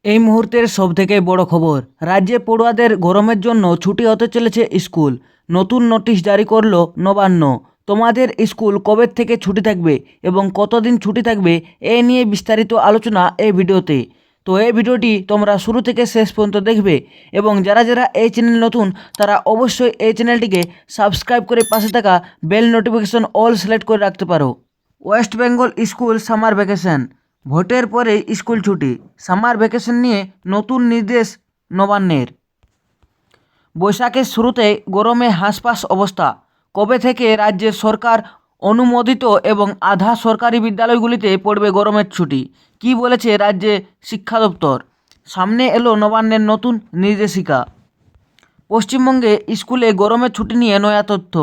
এই মুহূর্তের সবথেকে বড় খবর, রাজ্যে পড়ুয়াদের গরমের জন্য ছুটি হতে চলেছে স্কুল। নতুন নোটিশ জারি করলো নবান্ন। তোমাদের স্কুল কবে থেকে ছুটি থাকবে এবং কতদিন ছুটি থাকবে এ নিয়ে বিস্তারিত আলোচনা এই ভিডিওতে। তো এই ভিডিওটি তোমরা শুরু থেকে শেষ পর্যন্ত দেখবে এবং যারা যারা এই চ্যানেল নতুন তারা অবশ্যই এই চ্যানেলটিকে সাবস্ক্রাইব করে পাশে থাকা বেল নোটিফিকেশন অল সিলেক্ট করে রাখতে পারো। West Bengal school summer vacation, ভোটের পরে স্কুল ছুটি, সামার ভ্যাকেশন নিয়ে নতুন নির্দেশ নবান্নের। বৈশাখের শুরুতে গরমে হাঁসফাঁস অবস্থা। কবে থেকে রাজ্যের সরকার অনুমোদিত এবং আধা সরকারি বিদ্যালয়গুলিতে পড়বে গরমের ছুটি, কি বলেছে রাজ্যে শিক্ষা দপ্তর? সামনে এলো নবান্নের নতুন নির্দেশিকা। পশ্চিমবঙ্গে স্কুলে গরমের ছুটি নিয়ে নয়া তথ্য।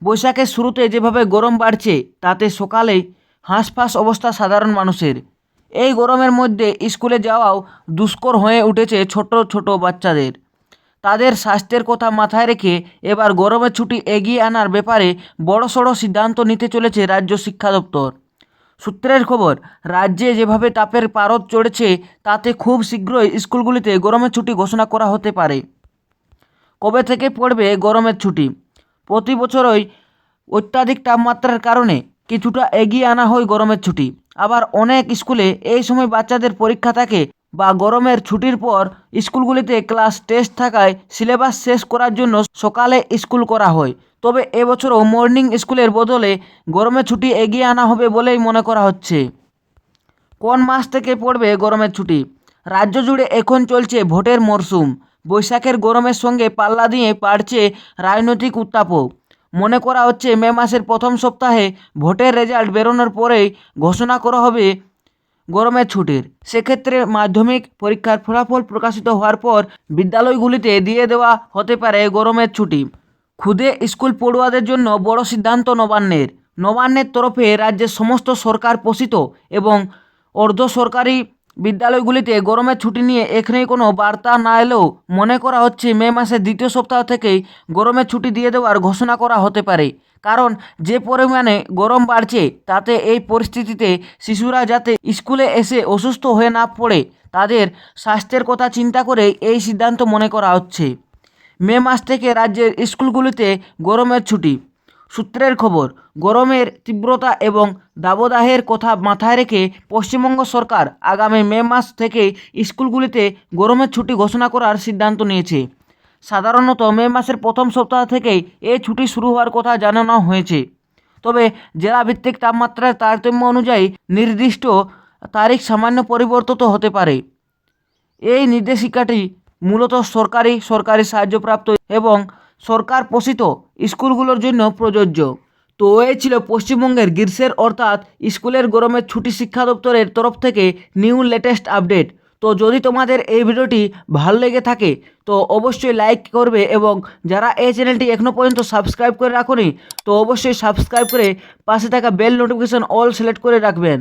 বৈশাখের শুরুতে যেভাবে গরম বাড়ছে তাতে সকালেই হাঁসফাঁস অবস্থা সাধারণ মানুষের। এই গরমের মধ্যে স্কুলে যাওয়াও দুষ্কর হয়ে উঠেছে ছোট ছোট বাচ্চাদের। তাদের স্বাস্থ্যের কথা মাথায় রেখে এবার গরমের ছুটি এগিয়ে আনার ব্যাপারে বড়সড় সিদ্ধান্ত নিতে চলেছে রাজ্য শিক্ষা দপ্তর। সূত্রের খবর, রাজ্যে যেভাবে তাপের পারদ চড়েছে তাতে খুব শীঘ্রই স্কুলগুলিতে গরমের ছুটি ঘোষণা করা হতে পারে। কবে থেকে পড়বে গরমের ছুটি? প্রতি বছরই অত্যাধিক তাপমাত্রার কারণে কিছুটা এগিয়ে আনা হয় গরমের ছুটি। আবার অনেক স্কুলে এই সময় বাচ্চাদের পরীক্ষা থাকে বা গরমের ছুটির পর স্কুলগুলিতে ক্লাস টেস্ট থাকায় সিলেবাস শেষ করার জন্য সকালে স্কুল করা হয়। তবে এবছরও মর্নিং স্কুলের বদলে গরমের ছুটি এগিয়ে আনা হবে বলেই মনে করা হচ্ছে। কোন মাস থেকে পড়বে গরমের ছুটি? রাজ্য জুড়ে এখন চলছে ভোটের মরশুম। বৈশাখের গরমের সঙ্গে পাল্লা দিয়ে বাড়ছে রাজনৈতিক উত্তাপও। মনে করা হচ্ছে মে মাসের প্রথম সপ্তাহে ভোটের রেজাল্ট বেরোনোর পরেই ঘোষণা করা হবে গরমের ছুটির। সেক্ষেত্রে মাধ্যমিক পরীক্ষার ফলাফল প্রকাশিত হওয়ার পর বিদ্যালয়গুলিতে দিয়ে দেওয়া হতে পারে গরমের ছুটি। খুদে স্কুল পড়ুয়াদের জন্য বড় সিদ্ধান্ত নবান্নের। নবান্নের তরফে রাজ্যের সমস্ত সরকার পোষিত এবং অর্ধ সরকারি বিদ্যালয়গুলিতে গরমের ছুটি নিয়ে এখানেই কোনো বার্তা না এলেও মনে করা হচ্ছে মে মাসের দ্বিতীয় সপ্তাহ থেকেই গরমের ছুটি দিয়ে দেওয়ার ঘোষণা করা হতে পারে। কারণ যে পরিমাণে গরম বাড়ছে তাতে এই পরিস্থিতিতে শিশুরা যাতে স্কুলে এসে অসুস্থ হয়ে না পড়ে তাদের স্বাস্থ্যের কথা চিন্তা করে এই সিদ্ধান্ত মনে করা হচ্ছে। মে মাস থেকে রাজ্যের স্কুলগুলিতে গরমের ছুটি। সূত্রের খবর, গরমের তীব্রতা এবং দাবদাহের কথা মাথায় রেখে পশ্চিমবঙ্গ সরকার আগামী মে মাস থেকে স্কুলগুলিতে গরমের ছুটি ঘোষণা করার সিদ্ধান্ত নিয়েছে। সাধারণত মে মাসের প্রথম সপ্তাহ থেকেই এই ছুটি শুরু হওয়ার কথা জানানো হয়েছে। তবে জেলাভিত্তিক তাপমাত্রার তারতম্য অনুযায়ী নির্দিষ্ট তারিখ সামান্য পরিবর্তিত হতে পারে। এই নির্দেশিকাটি মূলত সরকারি সাহায্যপ্রাপ্ত এবং সরকার পোষিত স্কুলগুলোর জন্য প্রযোজ্য। তো এই ছিল পশ্চিমবঙ্গের গ্রীষ্মের অর্থাৎ স্কুলের গরমের ছুটি শিক্ষা দপ্তরের তরফ থেকে নিউ লেটেস্ট আপডেট। তো যদি তোমাদের এই ভিডিওটি ভালো লেগে থাকে তো অবশ্যই লাইক করবে এবং যারা এই চ্যানেলটি এখনও পর্যন্ত সাবস্ক্রাইব করে রাখোনি তো অবশ্যই সাবস্ক্রাইব করে পাশে থাকা বেল নোটিফিকেশন অল সিলেক্ট করে রাখবেন।